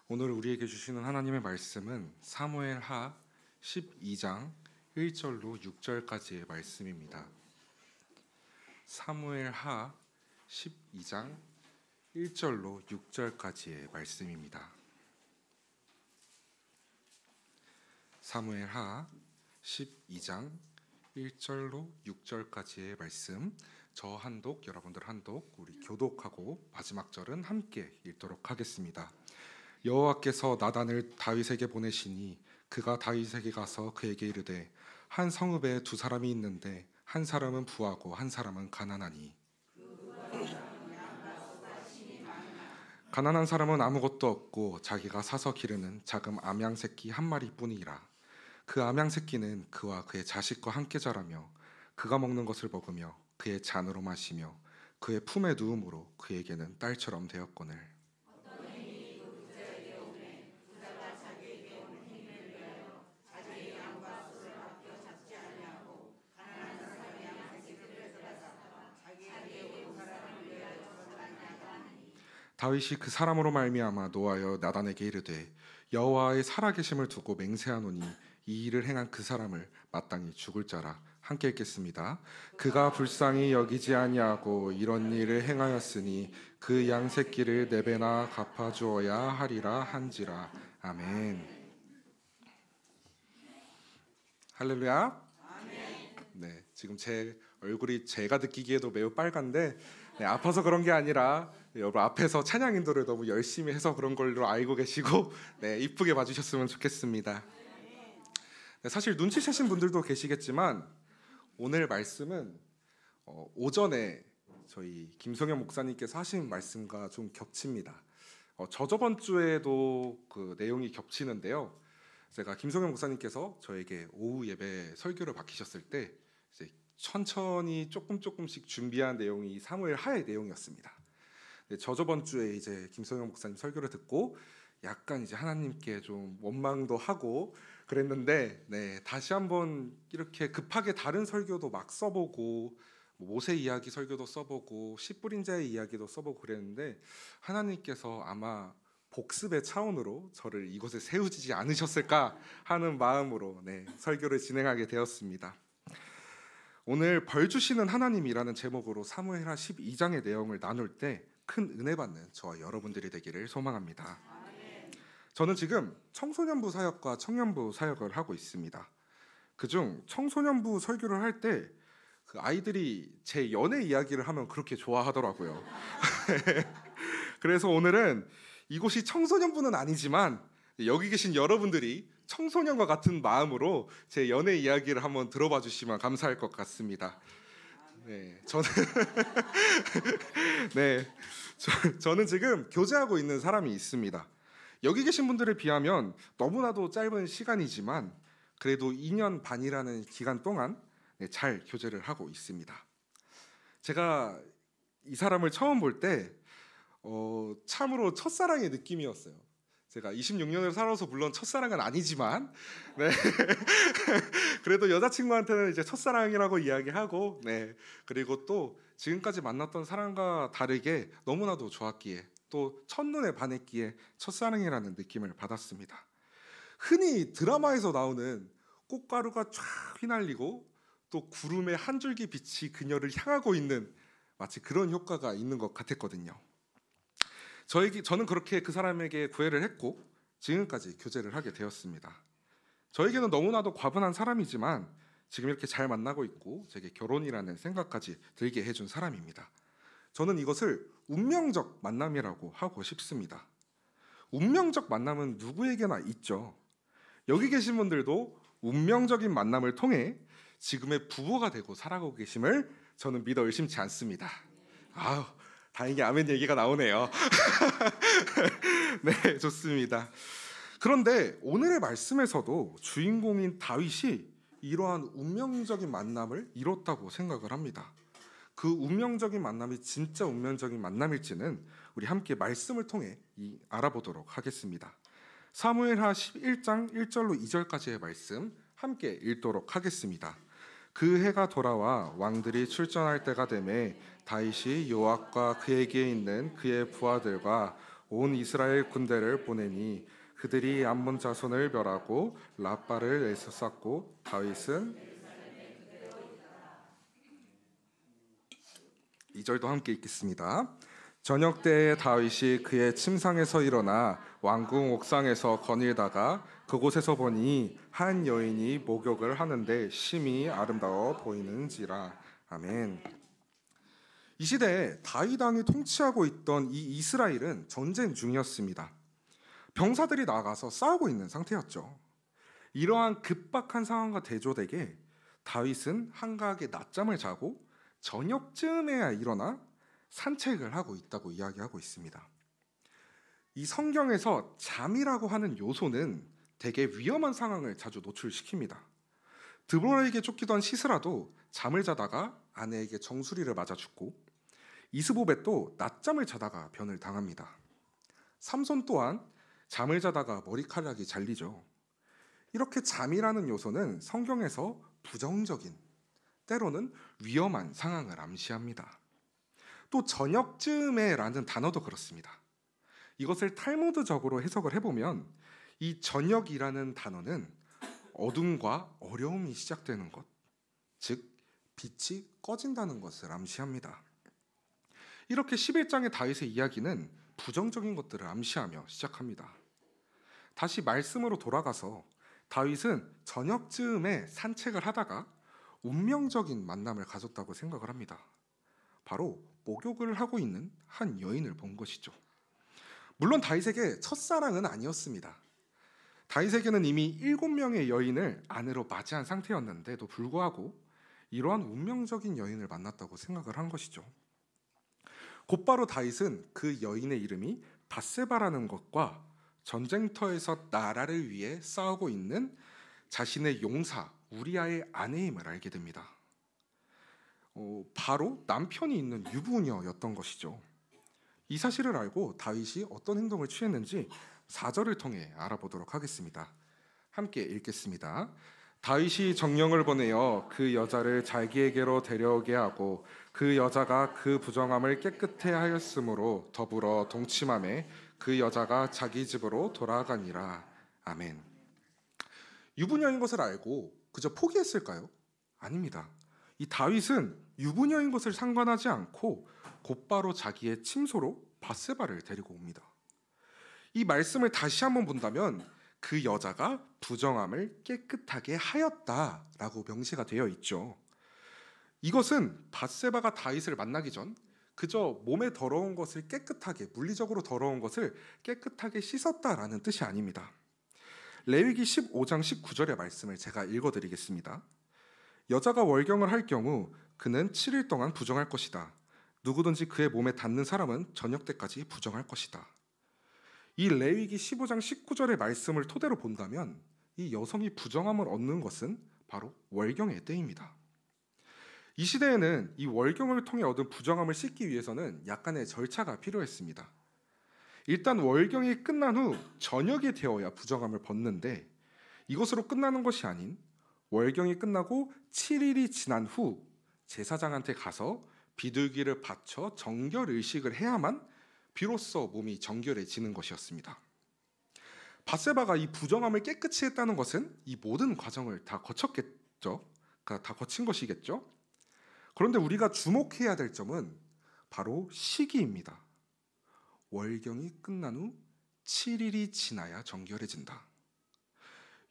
오늘 우리에게 주시는 하나님의 말씀은 사무엘하 12장 1절로 6절까지의 말씀입니다. 사무엘하 12장 1절로 6절까지의 말씀입니다. 사무엘하 12장 1절로 6절까지의 말씀, 저 한독, 여러분들 한독, 우리 교독하고 마지막 절은 함께 읽도록 하겠습니다. 여호와께서 나단을 다윗에게 보내시니 그가 다윗에게 가서 그에게 이르되 한 성읍에 두 사람이 있는데 한 사람은 부하고 한 사람은 가난하니 가난한 사람은 아무것도 없고 자기가 사서 기르는 작은 암양 새끼 한 마리뿐이라. 그 암양 새끼는 그와 그의 자식과 함께 자라며 그가 먹는 것을 먹으며 그의 잔으로 마시며 그의 품에 누움으로 그에게는 딸처럼 되었거늘. 다윗이 그 사람으로 말미암아 노하여 나단에게 이르되 여호와의 살아계심을 두고 맹세하노니 이 일을 행한 그 사람을 마땅히 죽을 자라. 함께 읽겠습니다. 그가 불쌍히 여기지 아니하고 이런 일을 행하였으니 그 양 새끼를 네 배나 갚아주어야 하리라 한지라. 아멘. 할렐루야. 네, 지금 제 얼굴이 제가 느끼기에도 매우 빨간데 아파서 그런 게 아니라 여러분 앞에서 찬양 인도를 너무 열심히 해서 그런 걸로 알고 계시고 이쁘게 봐주셨으면 좋겠습니다. 사실 눈치채신 분들도 계시겠지만 오늘 말씀은 오전에 저희 김성현 목사님께서 하신 말씀과 좀 겹칩니다. 저번 주에도 그 내용이 겹치는데요. 제가 김성현 목사님께서 저에게 오후 예배 설교를 맡기셨을 때 이제 천천히 조금씩 준비한 내용이 사무엘 하의 내용이었습니다. 저번 주에 이제 김성현 목사님 설교를 듣고 약간 이제 하나님께 좀 원망도 하고 그랬는데 다시 한번 이렇게 급하게 다른 설교도 막 써보고 모세 이야기 설교도 써보고 씨 뿌린 자의 이야기도 써보고 그랬는데 하나님께서 아마 복습의 차원으로 저를 이곳에 세우지 않으셨을까 하는 마음으로 설교를 진행하게 되었습니다. 오늘 벌 주시는 하나님이라는 제목으로 사무엘하 12장의 내용을 나눌 때 큰 은혜 받는 저와 여러분들이 되기를 소망합니다. 저는 지금 청소년부 사역과 청년부 사역을 하고 있습니다. 그중 청소년부 설교를 할 때 그 아이들이 제 연애 이야기를 하면 그렇게 좋아하더라고요. 그래서 오늘은 이곳이 청소년부는 아니지만 여기 계신 여러분들이 청소년과 같은 마음으로 제 연애 이야기를 한번 들어봐 주시면 감사할 것 같습니다. 저는 지금 교제하고 있는 사람이 있습니다. 여기 계신 분들에 비하면 너무나도 짧은 시간이지만 그래도 2년 반이라는 기간 동안 잘 교제를 하고 있습니다. 제가 이 사람을 처음 볼 때 참으로 첫사랑의 느낌이었어요. 제가 26년을 살아서 물론 첫사랑은 아니지만 그래도 여자친구한테는 이제 첫사랑이라고 이야기하고 그리고 또 지금까지 만났던 사람과 다르게 너무나도 좋았기에 또 첫눈에 반했기에 첫사랑이라는 느낌을 받았습니다. 흔히 드라마에서 나오는 꽃가루가 쫙 휘날리고 또 구름의 한 줄기 빛이 그녀를 향하고 있는 마치 그런 효과가 있는 것 같았거든요. 저는 그렇게 그 사람에게 구애를 했고 지금까지 교제를 하게 되었습니다. 저에게는 너무나도 과분한 사람이지만 지금 이렇게 잘 만나고 있고 제게 결혼이라는 생각까지 들게 해준 사람입니다. 저는 이것을 운명적 만남이라고 하고 싶습니다. 운명적 만남은 누구에게나 있죠. 여기 계신 분들도 운명적인 만남을 통해 지금의 부부가 되고 살아가고 계심을 저는 믿어 의심치 않습니다. 다행히 아멘 얘기가 나오네요. 좋습니다. 그런데 오늘의 말씀에서도 주인공인 다윗이 이러한 운명적인 만남을 이뤘다고 생각을 합니다. 그 운명적인 만남이 진짜 운명적인 만남일지는 우리 함께 말씀을 통해 알아보도록 하겠습니다. 사무엘하 11장 1절로 2절까지의 말씀 함께 읽도록 하겠습니다. 그 해가 돌아와 왕들이 출전할 때가 되매 다윗이 요압과 그에게 있는 그의 부하들과 온 이스라엘 군대를 보내니 그들이 암몬 자손을 멸하고 라빠를 에워쌌고 다윗은 2절도 함께 읽겠습니다. 저녁 때에 다윗이 그의 침상에서 일어나 왕궁 옥상에서 거닐다가 그곳에서 보니 한 여인이 목욕을 하는데 심히 아름다워 보이는지라. 아멘. 이 시대에 다윗 왕이 통치하고 있던 이 이스라엘은 전쟁 중이었습니다. 병사들이 나가서 싸우고 있는 상태였죠. 이러한 급박한 상황과 대조되게 다윗은 한가하게 낮잠을 자고 저녁쯤에야 일어나 산책을 하고 있다고 이야기하고 있습니다. 이 성경에서 잠이라고 하는 요소는 되게 위험한 상황을 자주 노출시킵니다. 드보라에게 쫓기던 시스라도 잠을 자다가 아내에게 정수리를 맞아 죽고, 이스보벳도 낮잠을 자다가 변을 당합니다. 삼손 또한 잠을 자다가 머리카락이 잘리죠. 이렇게 잠이라는 요소는 성경에서 부정적인, 때로는 위험한 상황을 암시합니다. 또 저녁쯤에라는 단어도 그렇습니다. 이것을 탈무드적으로 해석을 해보면 이 저녁이라는 단어는 어둠과 어려움이 시작되는 것, 즉 빛이 꺼진다는 것을 암시합니다. 이렇게 11장의 다윗의 이야기는 부정적인 것들을 암시하며 시작합니다. 다시 말씀으로 돌아가서 다윗은 저녁쯤에 산책을 하다가 운명적인 만남을 가졌다고 생각을 합니다. 바로 목욕을 하고 있는 한 여인을 본 것이죠. 물론 다윗에게 첫사랑은 아니었습니다. 다윗에게는 이미 7명의 여인을 아내로 맞이한 상태였는데도 불구하고 이러한 운명적인 여인을 만났다고 생각을 한 것이죠. 곧바로 다윗은 그 여인의 이름이 밧세바라는 것과 전쟁터에서 나라를 위해 싸우고 있는 자신의 용사 우리아의 아내임을 알게 됩니다. 바로 남편이 있는 유부녀였던 것이죠. 이 사실을 알고 다윗이 어떤 행동을 취했는지 4절을 통해 알아보도록 하겠습니다. 함께 읽겠습니다. 다윗이 정령을 보내어 그 여자를 자기에게로 데려오게 하고 그 여자가 그 부정함을 깨끗해 하였으므로 더불어 동침함에 그 여자가 자기 집으로 돌아가니라. 아멘. 유부녀인 것을 알고 그저 포기했을까요? 아닙니다. 이 다윗은 유부녀인 것을 상관하지 않고 곧바로 자기의 침소로 밧세바를 데리고 옵니다. 이 말씀을 다시 한번 본다면 그 여자가 부정함을 깨끗하게 하였다라고 명시가 되어 있죠. 이것은 밧세바가 다윗을 만나기 전 그저 몸에 더러운 것을 깨끗하게, 물리적으로 더러운 것을 깨끗하게 씻었다라는 뜻이 아닙니다. 레위기 15장 19절의 말씀을 제가 읽어드리겠습니다. 여자가 월경을 할 경우 그는 7일 동안 부정할 것이다. 누구든지 그의 몸에 닿는 사람은 저녁 때까지 부정할 것이다. 이 레위기 15장 19절의 말씀을 토대로 본다면 이 여성이 부정함을 얻는 것은 바로 월경의 때입니다. 이 시대에는 이 월경을 통해 얻은 부정함을 씻기 위해서는 약간의 절차가 필요했습니다. 일단 월경이 끝난 후 저녁이 되어야 부정함을 벗는데, 이것으로 끝나는 것이 아닌 월경이 끝나고 7일이 지난 후 제사장한테 가서 비둘기를 바쳐 정결 의식을 해야만 비로소 몸이 정결해지는 것이었습니다. 밧세바가 이 부정함을 깨끗이 했다는 것은 이 모든 과정을 다 거쳤겠죠. 그러니까 다 거친 것이겠죠. 그런데 우리가 주목해야 될 점은 바로 시기입니다. 월경이 끝난 후 7일이 지나야 정결해진다.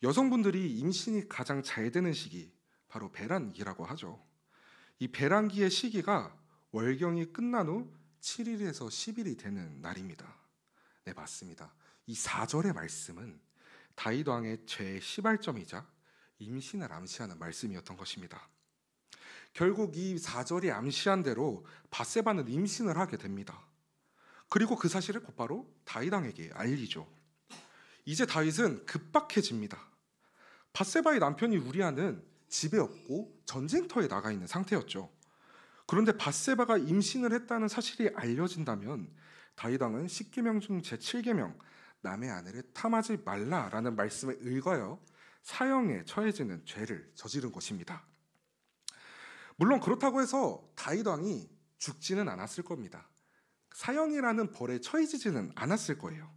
여성분들이 임신이 가장 잘 되는 시기, 바로 배란기라고 하죠. 이 배란기의 시기가 월경이 끝난 후 7일에서 10일이 되는 날입니다. 네, 맞습니다. 이 4절의 말씀은 다윗 왕의 죄의 시발점이자 임신을 암시하는 말씀이었던 것입니다. 결국 이 4절이 암시한 대로 밧세바는 임신을 하게 됩니다. 그리고 그 사실을 곧바로 다윗 왕에게 알리죠. 이제 다윗은 급박해집니다. 밧세바의 남편이 우리아는 집에 없고 전쟁터에 나가 있는 상태였죠. 그런데 밧세바가 임신을 했다는 사실이 알려진다면 다윗 왕은 10계명 중 제7계명 남의 아내를 탐하지 말라라는 말씀에 의거하여 사형에 처해지는 죄를 저지른 것입니다. 물론 그렇다고 해서 다윗 왕이 죽지는 않았을 겁니다. 사형이라는 벌에 처해지지는 않았을 거예요.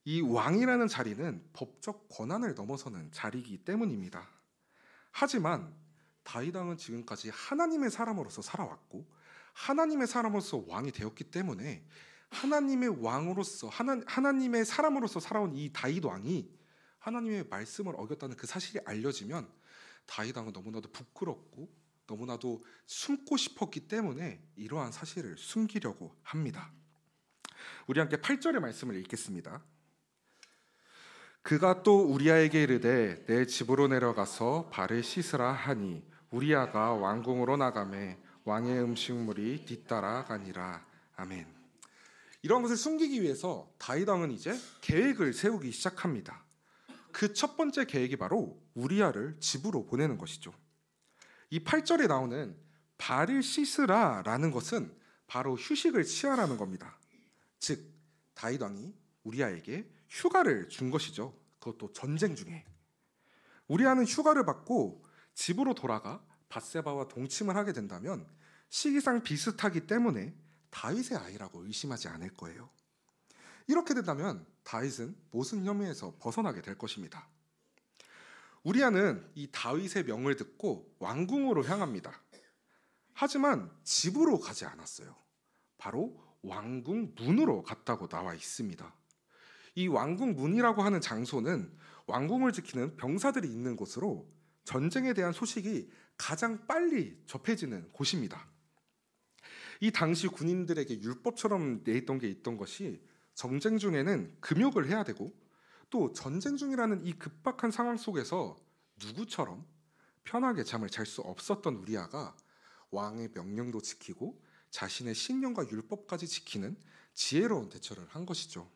이 왕이라는 자리는 법적 권한을 넘어서는 자리이기 때문입니다. 하지만 다윗 왕은 지금까지 하나님의 사람으로서 살아왔고 하나님의 사람으로서 왕이 되었기 때문에 하나님의 왕으로서 하나님의 사람으로서 살아온 이 다윗 왕이 하나님의 말씀을 어겼다는 그 사실이 알려지면 다윗 왕은 너무나도 부끄럽고 너무나도 숨고 싶었기 때문에 이러한 사실을 숨기려고 합니다. 우리 함께 8절의 말씀을 읽겠습니다. 그가 또 우리아에게 이르되 내 집으로 내려가서 발을 씻으라 하니 우리아가 왕궁으로 나가매 왕의 음식물이 뒤따라가니라. 아멘. 이런 것을 숨기기 위해서 다윗 왕은 이제 계획을 세우기 시작합니다. 그 첫 번째 계획이 바로 우리아를 집으로 보내는 것이죠. 이 8절에 나오는 발을 씻으라라는 것은 바로 휴식을 취하라는 겁니다. 즉 다윗 왕이 우리아에게 휴가를 준 것이죠. 그것도 전쟁 중에. 우리아는 휴가를 받고 집으로 돌아가 밧세바와 동침을 하게 된다면 시기상 비슷하기 때문에 다윗의 아이라고 의심하지 않을 거예요. 이렇게 된다면 다윗은 모순 혐의에서 벗어나게 될 것입니다. 우리아는 이 다윗의 명을 듣고 왕궁으로 향합니다. 하지만 집으로 가지 않았어요. 바로 왕궁 문으로 갔다고 나와 있습니다. 이 왕궁 문이라고 하는 장소는 왕궁을 지키는 병사들이 있는 곳으로 전쟁에 대한 소식이 가장 빨리 접해지는 곳입니다. 이 당시 군인들에게 율법처럼 돼 있던 게 있던 것이 전쟁 중에는 금욕을 해야 되고 또 전쟁 중이라는 이 급박한 상황 속에서 누구처럼 편하게 잠을 잘 수 없었던 우리아가 왕의 명령도 지키고 자신의 신령과 율법까지 지키는 지혜로운 대처를 한 것이죠.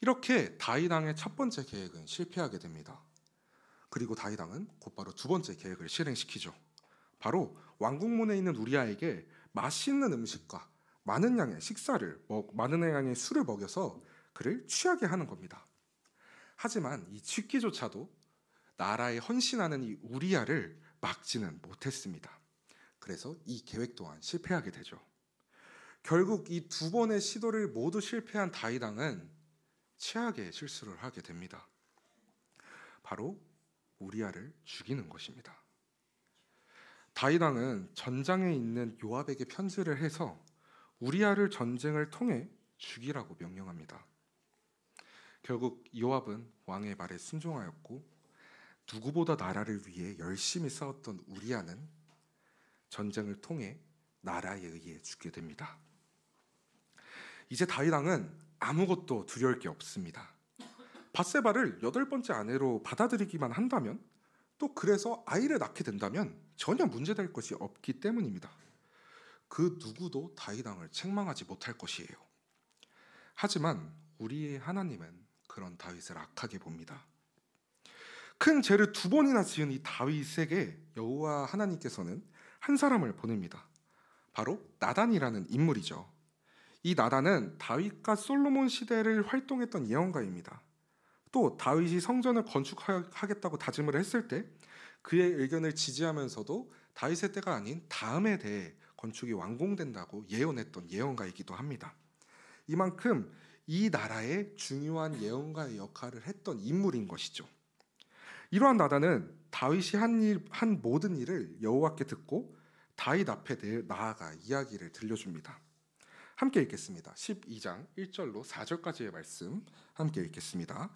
이렇게 다윗 왕의 첫 번째 계획은 실패하게 됩니다. 그리고 다윗 왕은 곧바로 두 번째 계획을 실행시키죠. 바로 왕궁문에 있는 우리아에게 맛있는 음식과 많은 양의 술을 먹여서 그를 취하게 하는 겁니다. 하지만 이 취기조차도 나라에 헌신하는 이 우리아를 막지는 못했습니다. 그래서 이 계획 또한 실패하게 되죠. 결국 이 두 번의 시도를 모두 실패한 다윗 왕은 최악의 실수를 하게 됩니다. 바로 우리아를 죽이는 것입니다. 다윗 왕은 전장에 있는 요압에게 편지를 해서 우리아를 전쟁을 통해 죽이라고 명령합니다. 결국 요압은 왕의 말에 순종하였고 누구보다 나라를 위해 열심히 싸웠던 우리아는 전쟁을 통해 나라에 의해 죽게 됩니다. 이제 다윗 왕은 아무것도 두려울 게 없습니다. 밧세바를 8번째 아내로 받아들이기만 한다면 또 그래서 아이를 낳게 된다면 전혀 문제될 것이 없기 때문입니다. 그 누구도 다윗 왕을 책망하지 못할 것이에요. 하지만 우리의 하나님은 그런 다윗을 악하게 봅니다. 큰 죄를 2번이나 지은 이 다윗에게 여호와 하나님께서는 한 사람을 보냅니다. 바로 나단이라는 인물이죠. 이 나단은 다윗과 솔로몬 시대를 활동했던 예언가입니다. 또 다윗이 성전을 건축하겠다고 다짐을 했을 때 그의 의견을 지지하면서도 다윗의 때가 아닌 다음에 대해 건축이 완공된다고 예언했던 예언가이기도 합니다. 이만큼 이 나라의 중요한 예언가의 역할을 했던 인물인 것이죠. 이러한 나단은 다윗이 한 모든 일을 여호와께 듣고 다윗 앞에 나아가 이야기를 들려줍니다. 함께 읽겠습니다. 12장 1절로 4절까지의 말씀 함께 읽겠습니다.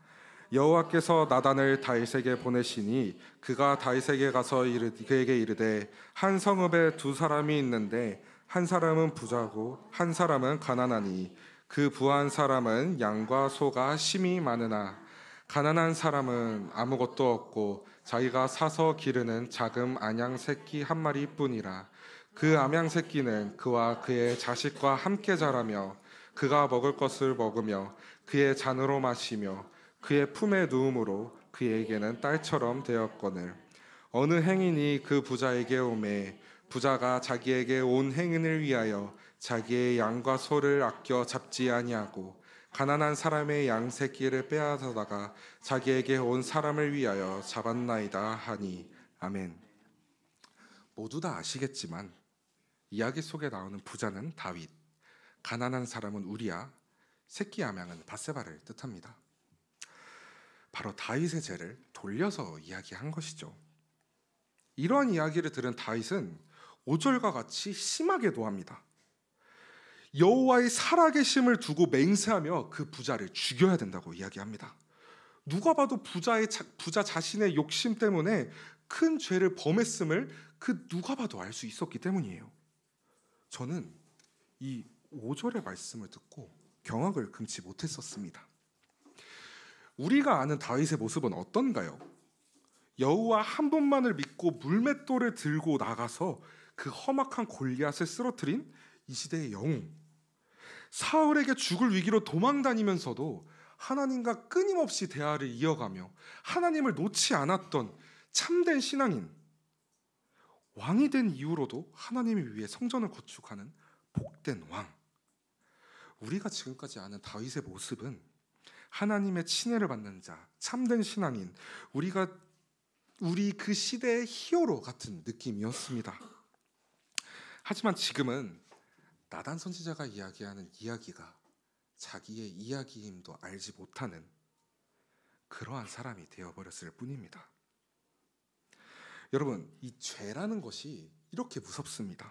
여호와께서 나단을 다윗에게 보내시니 그가 다윗에게 가서 그에게 이르되 한 성읍에 2사람이 있는데 한 사람은 부자고 한 사람은 가난하니 그 부한 사람은 양과 소가 심히 많으나 가난한 사람은 아무것도 없고 자기가 사서 기르는 작은 암양 새끼 한 마리뿐이라. 그 암양 새끼는 그와 그의 자식과 함께 자라며 그가 먹을 것을 먹으며 그의 잔으로 마시며 그의 품에 누움으로 그에게는 딸처럼 되었거늘 어느 행인이 그 부자에게 오매 부자가 자기에게 온 행인을 위하여 자기의 양과 소를 아껴 잡지 아니하고 가난한 사람의 양 새끼를 빼앗아다가 자기에게 온 사람을 위하여 잡았나이다 하니. 아멘. 모두 다 아시겠지만 이야기 속에 나오는 부자는 다윗, 가난한 사람은 우리야, 새끼 암양은 밧세바를 뜻합니다. 바로 다윗의 죄를 돌려서 이야기한 것이죠. 이러한 이야기를 들은 다윗은 5절과 같이 심하게 노합니다. 여호와의 살아계심을 두고 맹세하며 그 부자를 죽여야 된다고 이야기합니다. 누가 봐도 부자 자신의 욕심 때문에 큰 죄를 범했음을 그 누가 봐도 알 수 있었기 때문이에요. 저는 이 5절의 말씀을 듣고 경악을 금치 못했었습니다. 우리가 아는 다윗의 모습은 어떤가요? 여호와 한 분만을 믿고 물맷돌을 들고 나가서 그 험악한 골리앗을 쓰러뜨린 이 시대의 영웅. 사울에게 죽을 위기로 도망다니면서도 하나님과 끊임없이 대화를 이어가며 하나님을 놓지 않았던 참된 신앙인. 왕이 된 이후로도 하나님을 위해 성전을 건축하는 복된 왕. 우리가 지금까지 아는 다윗의 모습은 하나님의 친애를 받는 자, 참된 신앙인, 우리 그 시대의 히어로 같은 느낌이었습니다. 하지만 지금은 나단 선지자가 이야기하는 이야기가 자기의 이야기임도 알지 못하는 그러한 사람이 되어버렸을 뿐입니다. 여러분, 이 죄라는 것이 이렇게 무섭습니다.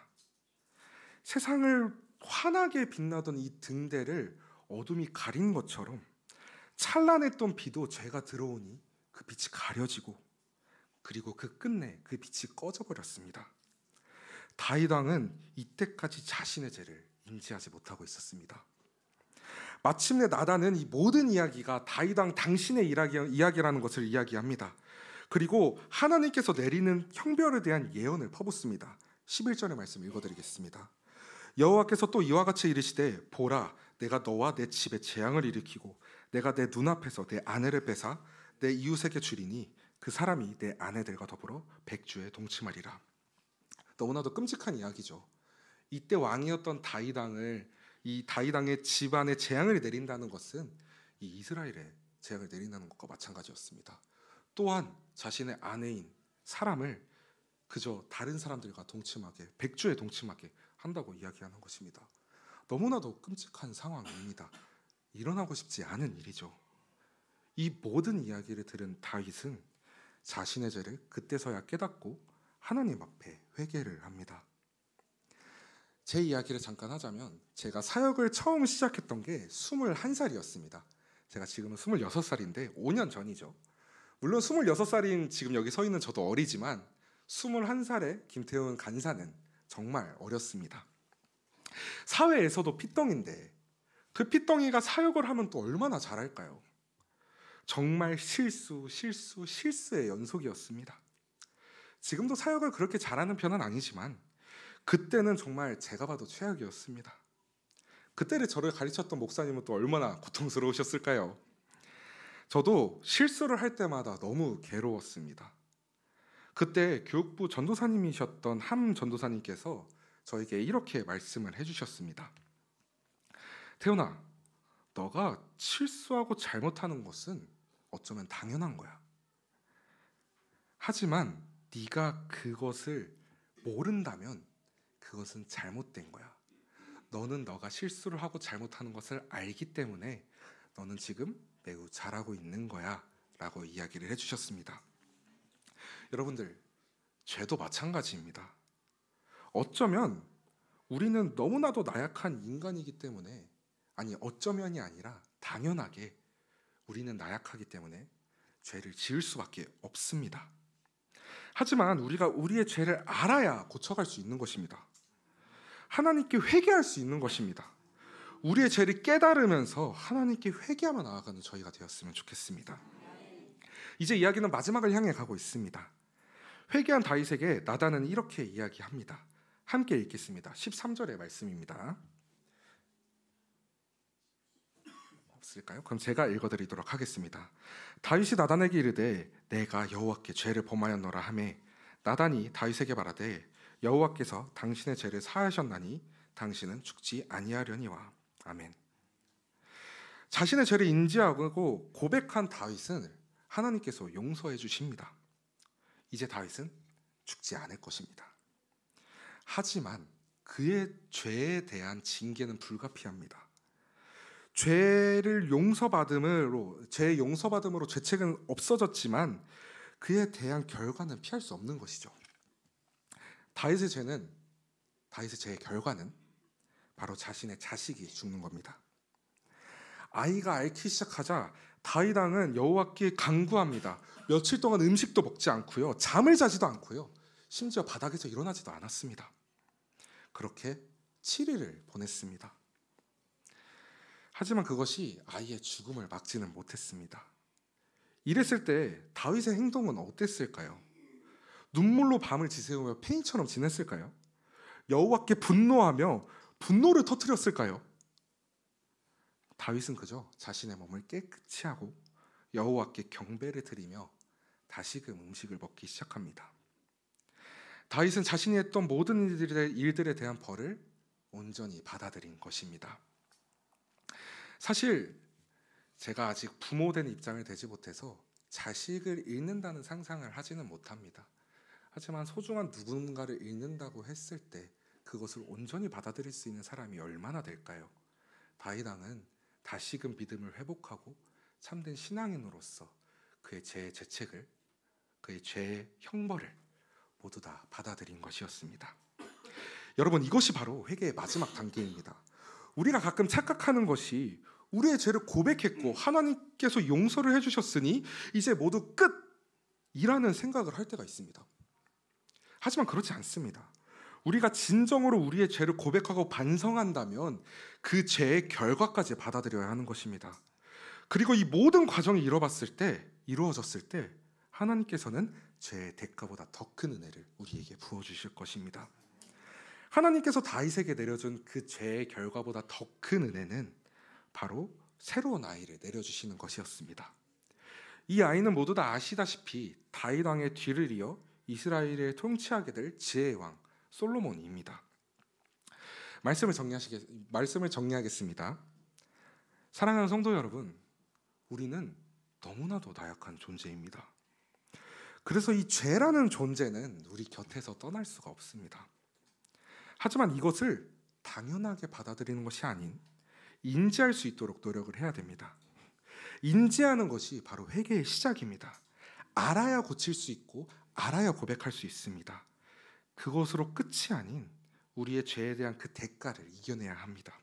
세상을 환하게 빛나던 이 등대를 어둠이 가린 것처럼 찬란했던 빛도 죄가 들어오니 그 빛이 가려지고 그리고 그 끝내 그 빛이 꺼져버렸습니다. 다윗 왕은 이때까지 자신의 죄를 인지하지 못하고 있었습니다. 마침내 나단은 이 모든 이야기가 다윗 왕 당신의 이야기라는 것을 이야기합니다. 그리고 하나님께서 내리는 형벌에 대한 예언을 퍼붓습니다. 11절의 말씀 읽어드리겠습니다. 여호와께서 또 이와 같이 이르시되 보라 내가 너와 내 집에 재앙을 일으키고 내가 내 눈앞에서 내 아내를 뺏아 내 이웃에게 주리니 그 사람이 내 아내들과 더불어 백주에 동침하리라. 너무나도 끔찍한 이야기죠. 이때 왕이었던 다윗 왕을 이 다윗 왕의 집안에 재앙을 내린다는 것은 이 이스라엘에 재앙을 내린다는 것과 마찬가지였습니다. 또한 자신의 아내인 사람을 그저 다른 사람들과 동침하게 백주에 동침하게 한다고 이야기하는 것입니다. 너무나도 끔찍한 상황입니다. 일어나고 싶지 않은 일이죠. 이 모든 이야기를 들은 다윗은 자신의 죄를 그때서야 깨닫고 하나님 앞에 회개를 합니다. 제 이야기를 잠깐 하자면 제가 사역을 처음 시작했던 게 21살이었습니다. 제가 지금은 26살인데 5년 전이죠. 물론 26살인 지금 여기 서 있는 저도 어리지만 21살의 김태훈 간사는 정말 어렸습니다. 사회에서도 핏덩인데 그 핏덩이가 사역을 하면 또 얼마나 잘할까요? 정말 실수의 연속이었습니다. 지금도 사역을 그렇게 잘하는 편은 아니지만 그때는 정말 제가 봐도 최악이었습니다. 그때를 저를 가르쳤던 목사님은 또 얼마나 고통스러우셨을까요? 저도 실수를 할 때마다 너무 괴로웠습니다. 그때 교육부 전도사님이셨던 함 전도사님께서 저에게 이렇게 말씀을 해주셨습니다. 태훈아, 너가 실수하고 잘못하는 것은 어쩌면 당연한 거야. 하지만 네가 그것을 모른다면 그것은 잘못된 거야. 너는 너가 실수를 하고 잘못하는 것을 알기 때문에 너는 지금 매우 잘하고 있는 거야 라고 이야기를 해주셨습니다. 여러분들, 죄도 마찬가지입니다. 어쩌면 우리는 너무나도 나약한 인간이기 때문에 어쩌면이 아니라 당연하게 우리는 나약하기 때문에 죄를 지을 수밖에 없습니다. 하지만 우리가 우리의 죄를 알아야 고쳐갈 수 있는 것입니다. 하나님께 회개할 수 있는 것입니다. 우리의 죄를 깨달으면서 하나님께 회개하며 나아가는 저희가 되었으면 좋겠습니다. 이제 이야기는 마지막을 향해 가고 있습니다. 회개한 다윗에게 나단은 이렇게 이야기합니다. 함께 읽겠습니다. 13절의 말씀입니다. 없을까요? 그럼 제가 읽어드리도록 하겠습니다. 다윗이 나단에게 이르되 내가 여호와께 죄를 범하였노라 하매 나단이 다윗에게 말하되 여호와께서 당신의 죄를 사하셨나니 당신은 죽지 아니하려니와. 아멘. 자신의 죄를 인지하고 고백한 다윗은 하나님께서 용서해 주십니다. 이제 다윗은 죽지 않을 것입니다. 하지만 그의 죄에 대한 징계는 불가피합니다. 죄 용서받음으로 죄책은 없어졌지만 그에 대한 결과는 피할 수 없는 것이죠. 다윗의 죄의 결과는 바로 자신의 자식이 죽는 겁니다. 아이가 앓기 시작하자 다윗 왕은 여호와께 간구합니다. 며칠 동안 음식도 먹지 않고요, 잠을 자지도 않고요, 심지어 바닥에서 일어나지도 않았습니다. 그렇게 7일을 보냈습니다. 하지만 그것이 아이의 죽음을 막지는 못했습니다. 이랬을 때 다윗의 행동은 어땠을까요? 눈물로 밤을 지새우며 폐인처럼 지냈을까요? 여호와께 분노하며 분노를 터뜨렸을까요? 다윗은 그저 자신의 몸을 깨끗이 하고 여호와께 경배를 드리며 다시금 음식을 먹기 시작합니다. 다윗은 자신이 했던 모든 일들에 대한 벌을 온전히 받아들인 것입니다. 사실 제가 아직 부모된 입장을 되지 못해서 자식을 잃는다는 상상을 하지는 못합니다. 하지만 소중한 누군가를 잃는다고 했을 때 그것을 온전히 받아들일 수 있는 사람이 얼마나 될까요? 다윗 왕은 다시금 믿음을 회복하고 참된 신앙인으로서 그의 죄의 죄책을, 그의 죄의 형벌을 모두 다 받아들인 것이었습니다. 여러분, 이것이 바로 회개의 마지막 단계입니다. 우리가 가끔 착각하는 것이 우리의 죄를 고백했고 하나님께서 용서를 해주셨으니 이제 모두 끝이라는 생각을 할 때가 있습니다. 하지만 그렇지 않습니다. 우리가 진정으로 우리의 죄를 고백하고 반성한다면 그 죄의 결과까지 받아들여야 하는 것입니다. 그리고 이 모든 과정이 이루어졌을 때 하나님께서는 죄의 대가보다 더 큰 은혜를 우리에게 부어주실 것입니다. 하나님께서 다윗에게 내려준 그 죄의 결과보다 더 큰 은혜는 바로 새로운 아이를 내려주시는 것이었습니다. 이 아이는 모두 다 아시다시피 다윗 왕의 뒤를 이어 이스라엘을 통치하게 될 지혜의 왕 솔로몬입니다. 말씀을 정리하겠습니다. 사랑하는 성도 여러분, 우리는 너무나도 나약한 존재입니다. 그래서 이 죄라는 존재는 우리 곁에서 떠날 수가 없습니다. 하지만 이것을 당연하게 받아들이는 것이 아닌 인지할 수 있도록 노력을 해야 됩니다. 인지하는 것이 바로 회개의 시작입니다. 알아야 고칠 수 있고 알아야 고백할 수 있습니다. 그것으로 끝이 아닌 우리의 죄에 대한 그 대가를 이겨내야 합니다.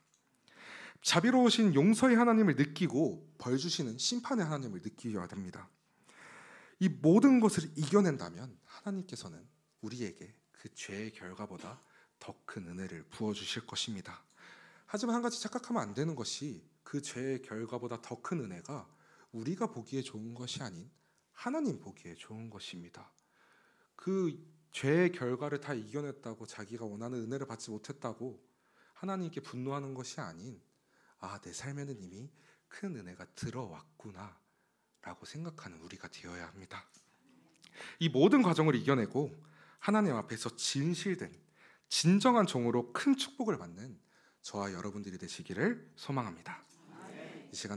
자비로우신 용서의 하나님을 느끼고 벌 주시는 심판의 하나님을 느껴야 됩니다. 이 모든 것을 이겨낸다면 하나님께서는 우리에게 그 죄의 결과보다 더 큰 은혜를 부어주실 것입니다. 하지만 한 가지 착각하면 안 되는 것이 그 죄의 결과보다 더 큰 은혜가 우리가 보기에 좋은 것이 아닌 하나님 보기에 좋은 것입니다. 그 죄의 결과를 다 이겨냈다고 자기가 원하는 은혜를 받지 못했다고 하나님께 분노하는 것이 아닌 내 삶에는 이미 큰 은혜가 들어왔구나 라고 생각하는 우리가 되어야 합니다. 이 모든 과정을 이겨내고 하나님 앞에서 진정한 종으로 큰 축복을 받는 저와 여러분들이 되시기를 소망합니다. 이 시간